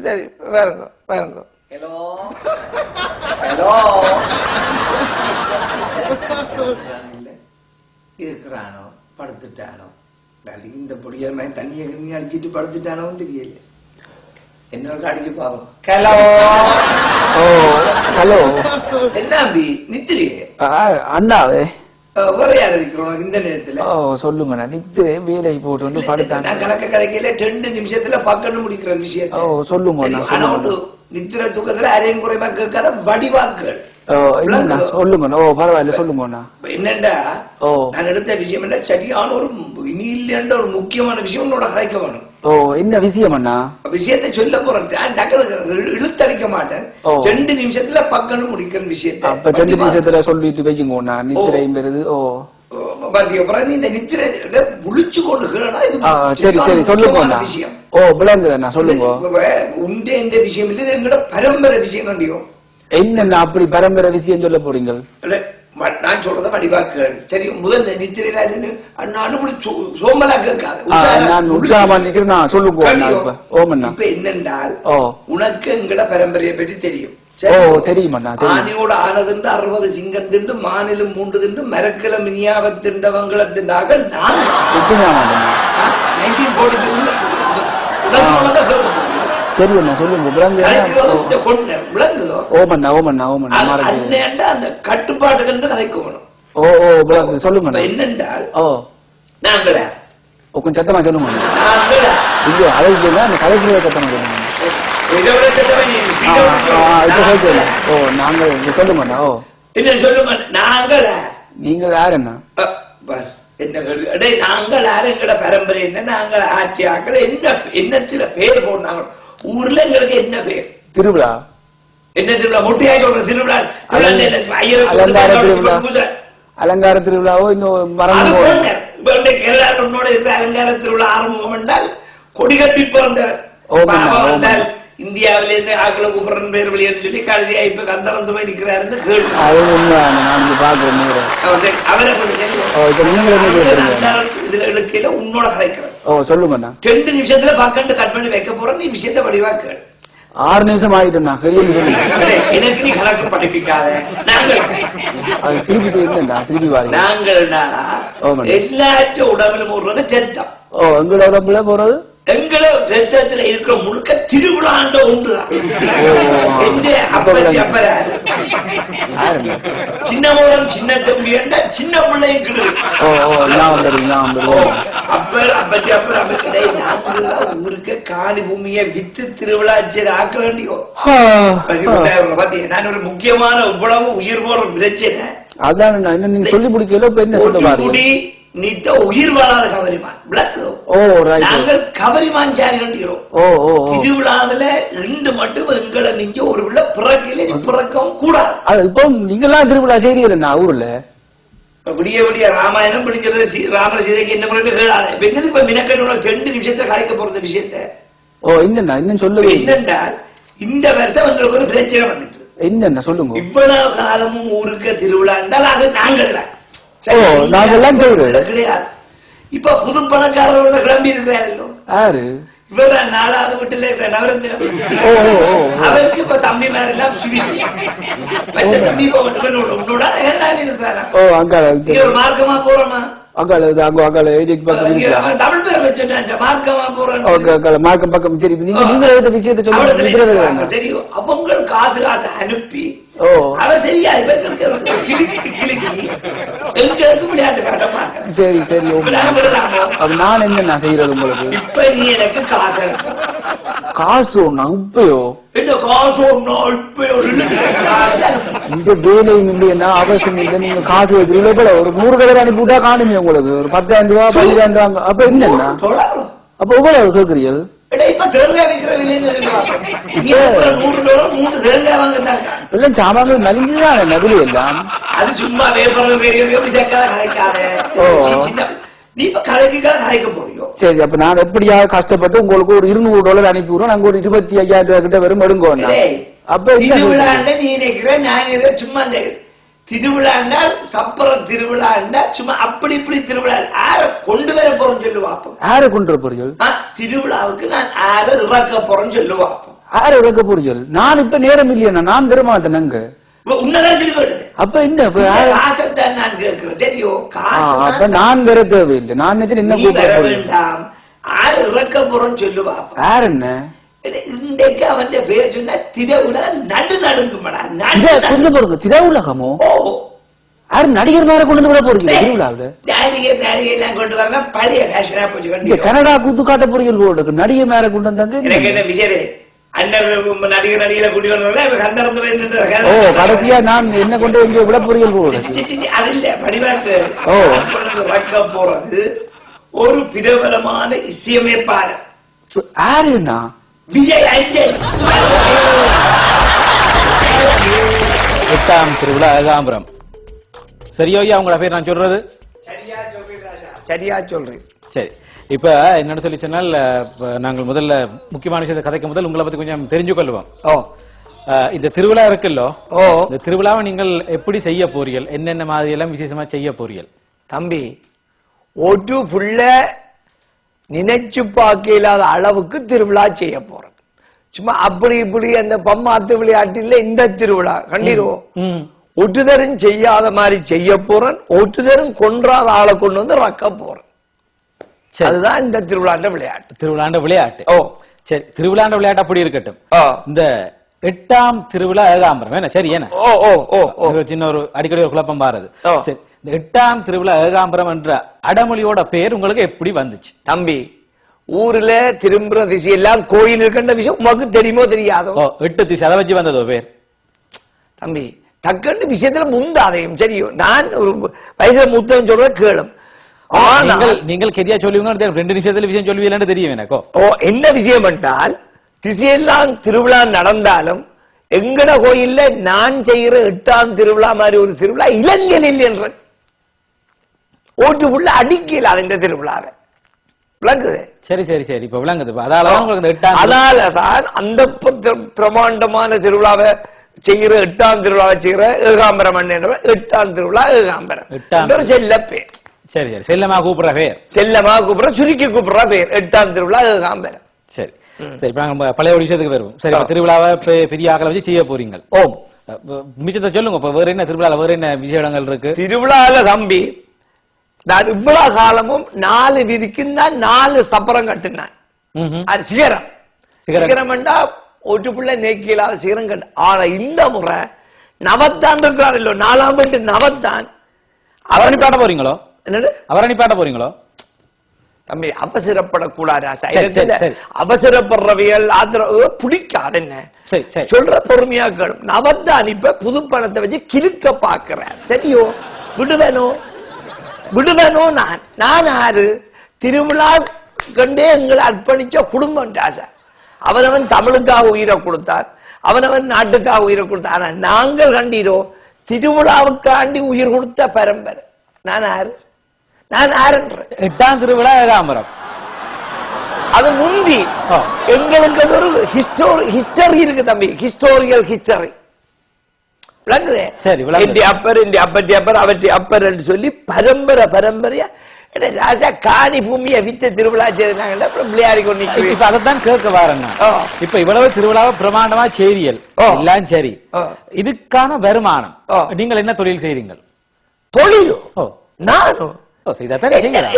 சரி பாருங்க பாருங்க. ஹலோ ஹலோ இருக்கிறானோ படுத்துட்டானோ இந்த பொடியார் மாதிரி தண்ணியை கண்ணி அடிச்சிட்டு படுத்துட்டானோ தெரியல. என்னோட அடிச்சு பாவம். ஹலோ ஹலோ என்ன அம்பி நித்திரியே அண்ணாவே வேற யார் இருக்கிறோம் இந்த நேரத்துல? சொல்லுங்க நித்து வேலை போட்டு வந்து படுத்தாங்க. கணக்க கதைக்கையில 2 நிமிஷத்துல பக்கன்னு முடிக்கிற விஷயம் சொல்லுங்க. நித்திர தூக்கத்துல அரையும் குறைமா கேட்காத வடிவாக்கள் சொல்லுங்க. பரவாயில்ல சொல்லுங்க. என்னண்டா நான் எடுத்த விஷயம் என்ன சரியான ஒரு இனி இல்லைன்ற ஒரு முக்கியமான விஷயம் உன்னோட கதைக்க வேணும். என்ன விஷயம் அண்ணா? விஷயத்தை சொல்ல போறேன் இழுத்தடிக்க மாட்டேன். 2 நிமிஷத்துல பக்கன்னு முடிக்கிற விஷயத்த 2 நிமிஷத்துல சொல்லிட்டு வைக்குங்க. நித்திரையும் வருது. இந்த நித்திரை முழிச்சு கொண்டு சரி சரி சொல்லுங்க விஷயம். விளங்குதுண்ணா சொல்லுங்க. உண்டே இந்த விஷயம் இல்ல எங்களோட பரம்பரை விஷயம் கண்டியும். என்னண்ணா அப்படி பரம்பரை விஷயம் சொல்ல போறீங்க? நான் சொல்றத வடிவாக்குகள் சரி. முதல் நித்திரையில சோமலா கேட்காது. நான் உற்சாகமா நிக்கிறேன் சொல்லுங்க. இப்ப என்னென்றால் உனக்கு எங்கட பரம்பரையை பற்றி தெரியும். தெரியுமண்ணா. ஆனையோட ஆனதுண்டு 60 சிங்கம் திண்டு மாநிலம் 3 திண்டு மரக்கல மினியாவத்திண்டவங்களை திண்டாக நான் 1942 சரி அண்ணா சொல்லுங்க. அந்த கட்டுப்பாடு கதைக்கு சொல்லுங்க. என்னென்றால் நாங்கள கொஞ்சம் சத்தமா சொல்லுங்க. இல்ல அழகு அந்த கலைக்குரிய சத்தமா சொல்லுங்க. நாங்க சொல்லுங்க. என்ன சொல்லுங்க. நாங்கள நீங்க யாருண்ணா? நாங்கள் யாருங்கிற பரம்பரை என்ன? நாங்கள் ஆட்சி ஆக்கள் என்னத்துல பேர் போனாங்க ஊர்ல எங்களுக்கு என்ன பேர்? திருவிழா. என்ன திருவிழா? முட்டையா சொல்ற திருவிழா. அலங்கார திருவிழாவோ இன்னும் எல்லாரும் உன்னோட இருக்கிற அலங்கார திருவிழா ஆரம்பம் என்றால் கொடி கட்டி பிறந்தவர். இந்தியாவிலிருந்து ஆக்களை கூப்பிடுறன் பேர் வெளியேன்னு சொல்லி கடைசியா இப்ப கந்தரந்து போய் நிக்கிறாருன்னு கேள்வி. இதுல இழுக்கையில உன்னோட கதைக்கிறேன் சொல்லுங்க. 2 நிமிஷத்துல பக்கண்டு கட் பண்ணி வைக்க போற நீ விஷயத்த வடிவாக்க. 6 நிமிஷம் ஆயிட்டுண்ணா. எனக்கு நீ கணக்கு படிப்பிக்காத. திருப்பி வாங்க. நாங்கள் எல்லாற்றும் உடம்புல போடுறது செத்தம். எங்களோட உடம்புல போறது எங்கள ரத்தத்துல இருக்கிற முழுக்க திருவிழாண்ட உண்டுதான். சின்ன மூலம் சின்ன தம்பி சின்ன பிள்ளைங்க ஊருக்கு காணி பூமியை வித்து திருவிழா ஆக்க வேண்டியோ. நான் ஒரு முக்கியமான இவ்வளவு உயிர் போற பிரச்சனை அதான் சொல்லி முடிக்கல. நீத்த உயிர் வாழாத கவரிமான் நாங்கள் கவரிமான் சாகிறோம். திருவிழாவில 2 மட்டும் எங்களை நீங்க ஒரு விழா பிறக்கல பிறக்கவும் கூடாது. இப்போ நீங்கெல்லாம் திருவிழா செய்றீங்க ஊர்ல. விடிய விடிய ராமாயணம் பிடிக்கிறது ராமர் சீதைக்கு என்ன முறை கேளாத. என்னது இப்ப மினக்கோட 2 நிமிஷத்தை கலைக்க போறது விஷயத்த. என்னன்னா இன்னும் சொல்லுங்க. என்னென்றால் இந்த வருஷம் எங்களுக்கு ஒரு பிரச்சனை வந்துட்டு. என்னன்னா சொல்லுங்க. இவ்வளவு காலமும் ஊருக்கு திருவிழா என்றால் அது நாங்கள் நாங்கெல்லாம் கிடையாது. இப்ப புது பணக்காரர்கள் கிளம்பி இருக்கிறாரோ இவர 4வது வீட்டுல இருக்கிற நவரந்திரம் அவருக்கு இப்ப தம்பி மாதிரி எல்லாம் தம்பி உன்னோட இருக்கிறாரா? ஒரு மார்க்கமா போறோமா? தமிழ் பேர் வச்சுட்டான் மார்க்கமா போறேன். மார்க்கம் பக்கம் சரி. விஷயத்தை தெரியும். அப்ப உங்களுக்கு காசு அனுப்பி அவர் தெரியாது சரி சரி. நான் என்ன செய்யறது உங்களுக்கு? இப்ப நீ எனக்கு காசு காசு ஒண்ணா இப்பயோ? என்ன காசு ஒண்ணா இப்பயோ? இந்த வேலையும் இல்லையா அவசியம் இல்லை. நீங்க காசு வைக்கிறீங்களா? ஒரு 100 கலர் அனுப்பிவிட்டா காணுமே உங்களுக்கு ஒரு 10,000 ரூபா 15,000 ரூபா. அப்ப என்னன்னா அப்ப எவ்வளவு கேட்கறீங்க? எல்லாம் சாமான்கள் மலிஞ்சுதான் நகுலி எல்லாம். அது சும்மா சரி. அப்ப நான் எப்படியாவது கஷ்டப்பட்டு உங்களுக்கு ஒரு $200 அனுப்பிவிடுவோம். நாங்க ஒரு 25,000 ரூபாய் கிட்ட வரும் எடுங்கோ. அப்ப நீ நினைக்கிறேன் நான் சும்மா திருவிழாண்டால் சப்பரம் திருவிழாண்டா சும்மா அப்படி இப்படி திருவிழா யார கொண்டு வர போறோம்னு சொல்லுவாப்போம். யார கொண்டு வர போறீங்க? திருவிழாவுக்கு நான் யார இறக்க போறேன்னு சொல்லுவாப்போம். யாரு இறக்க போறீங்க? நான் இப்ப நேரம் இல்லையா, நான் தர மாட்டேன் அங்க. அப்ப என்ன நான் கேட்கிறேன் தெரியும். அப்ப நான் தர தேவையில்லை. நான் என்ன வேண்டாம், யாரு இறக்க போறோம்னு சொல்லுவா. யார் என்ன இன்றைக்கு அவன் பேர் சொன்னா திரவுல நடுங்குமடா. கொஞ்சம் போறீங்க திரவுலகமோ? யாரு நடிகர் மேல கொண்டு வந்து விட போறீங்க திருவிழாவில? நடிகை எல்லாம் கொண்டு வர பழைய ஃபேஷனா போச்சு. கனடா கூத்து காட்ட போறீங்க போல நடிகை மேல கொண்டு வந்தாங்க. எனக்கு என்ன விஜய் நடிகரை கூட்டி வந்தா கடைசியா நான் என்ன கொண்டு இங்க விட போறீங்க போல. அது இல்ல படிவாக்கு வைக்க போறது ஒரு பிரபலமான இசையமைப்பாளர். யாருன்னா விஜய் ஐயர். 8ஆம் திருவிழா ஏகாம்பரம். சரியோ ஐயா உங்களோட பேர் நான் சொல்றது? சரியா சொல்றேன். சரி, இப்ப என்னன்னு சொல்லி சொன்னால் நாங்கள் முதல்ல முக்கியமான விஷயத்தை கதைக்க முதல் உங்களை பத்தி கொஞ்சம் தெரிஞ்சு கொள்வோம். இந்த திருவிழா இருக்குல்லோ, இந்த திருவிழாவை நீங்கள் எப்படி செய்ய போறீர்கள், என்னென்ன மாதிரி எல்லாம் விசேஷமா செய்ய போறீர்கள்? தம்பி, ஒரு புள்ள நினைச்சு பார்க்க இல்லாத அளவுக்கு திருவிழா செய்ய போறேன். சும்மா அப்படி இப்படி அந்த பம்மாத்து விளையாட்டில் இந்த திருவிழா கண்டிருவோம். ஒட்டுதரும் செய்யாத மாதிரி செய்ய போறேன். ஒட்டுதரும் கொன்றாத ஆளை கொண்டு வந்து ரக்க போறேன். அதுதான் இந்த திருவிழாண்ட விளையாட்டு. திருவிழாண்ட விளையாட்டு. சரி, திருவிழாண்ட விளையாட்டு அப்படி இருக்கட்டும். இந்த 8ஆம் திருவிழா ஏகாம்பரம் என்ன சரி என்ன? சின்ன ஒரு அடிக்கடி ஒரு குழப்பம் பாருது. சரி, இந்த 8ஆம் திருவிழா ஏகாம்பரம் என்ற அடமொழியோட பேர் உங்களுக்கு எப்படி வந்துச்சு? தம்பி, ஊர்ல திரும்புற திசையெல்லாம் கோயில் இருக்கின்ற விஷயம் உமக்கு தெரியுமோ தெரியாதோ? 8 திசை அதை வச்சு வந்ததோ பேர்? தம்பி, டக்குன்னு விஷயத்துல முந்தாதையும் சரியோ. நான் ஒரு வயசுல மூத்தவன் சொல்ற கேளும். நீங்கள் கெரியா சொல்லுவீங்க, 2 நிமிஷத்துல விஷயம் சொல்லுவீங்கன்னு தெரியும் எனக்கோ. என்ன விஷயம் என்றால், திசையெல்லாம் திருவிழா நடந்தாலும் எங்கட கோயில்ல நான் செய்கிற 8ஆம் திருவிழா மாதிரி ஒரு திருவிழா இலங்கையில் என்ற ஓட்டுக்குள்ள அடிக்கல இந்த திருவிழாவை விளங்குது. சரி சரி சரி, இப்ப விளங்குது. அதனாலதான் அந்த பிரமாண்டமான திருவிழாவை செய்கிற 8ஆம் திருவிழாவை செய்கிற ஏகாம்பரம் என்ற 8ஆம் திருவிழா ஏகாம்பரம் செல்ல பேர். சரி சரி, செல்லமா கூப்பிடுற பேர், செல்லமா கூப்பிடுற சுருக்கி கூப்பிடுற பேர் 8ஆம் திருவிழா ஏகாம்பரம். சரி சரி, இப்ப நாங்க பழைய ஒரு விஷயத்துக்கு வருவோம். சரி, திருவிழாவை பெரிய ஆக்களை வச்சு செய்ய போறீங்க. மிச்சத்தை சொல்லுங்க. இப்ப வேற என்ன திருவிழா, வேற என்ன விசேடங்கள் இருக்கு திருவிழால? தம்பி, நான் இவ்வளவு காலமும் 4 வீதிக்கு தான் 4 சப்பரம் கட்டினேன். அது சிகரம். சிகரம் என்றா ஒரு பிள்ளை நேக்கியலாத சிகரம் கட்டு. ஆனா இந்த முறை நவத்தான் இருக்கிறார் இல்லோ, 4ஆம் வீட்டு நவத்தான். அவரணி பாட்ட போறீங்களோ? என்னது அவரணி பாட்ட போறீங்களோ? தம்பி, அவசரப்படக்கூடாது. அவசரப்படுறவியல் ஆதரவு பிடிக்காது. என்ன சொல்ற பொறுமையா கேளும். நவத்தான் இப்ப புது பணத்தை வச்சு கிறுக்க பாக்குறேன். சரியோ? விடுவேனோ நான் யாரு? திருவிழா கண்டே எங்களை அர்ப்பணிச்ச குடும்பம் ராசா. அவனவன் தமிழுக்காக உயிரை கொடுத்தார், அவனவன் நாட்டுக்காக உயிரை கொடுத்தார். ஆனா நாங்கள் கண்டீரோ திருவிழாவுக்காண்டி உயிர் கொடுத்த பரம்பரை. நான் யாரு? நான் யாருன்ற 8ஆம் திருவிழா ஏகாம்பரம். அது முந்தி எங்களுக்கு ஒரு ஹிஸ்டரி இருக்கு தம்பி. ஹிஸ்டோரியல் ஹிஸ்டரி விளங்குது. சரி, அப்பர் அப்பட்டி அப்பர் அவற்றி அப்பர் என்று சொல்லி பரம்பரையா ராஜா காணி பூமியை வித்த திருவிழா செய்தாங்க. பிள்ளையாரி கொண்டு இப்ப அதைத்தான் கேட்க வரேன். இப்ப இவ்வளவு திருவிழாவை பிரமாண்டமா செய்தியல் எல்லாம் சரி, இதுக்கான வருமானம் நீங்கள் என்ன தொழில் செய்றீங்க? தொழிலோ? நானும்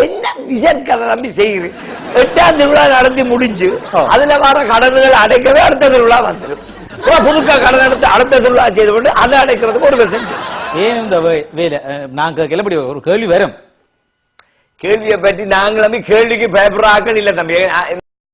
என்ன விசேஷ நம்பி செய்கிறேன். 8ஆம் திருவிழா நடந்து முடிஞ்சு அதுல வர கடன்கள் அடைக்கவே அடுத்த திருவிழா வந்துடும். புதுக்கா கடன் எடுத்து அடுத்த திருவிழா செய்து கொண்டு அதை அடைக்கிறதுக்கு ஒரு பெர்சன்ட். ஏன் இந்த வேலை நாங்க கிளம்பி ஒரு கேள்வி வரும். கேள்வியை பற்றி நாங்களும் கேள்விக்கு பயப்படுற ஆக்கள் இல்ல தம்பி.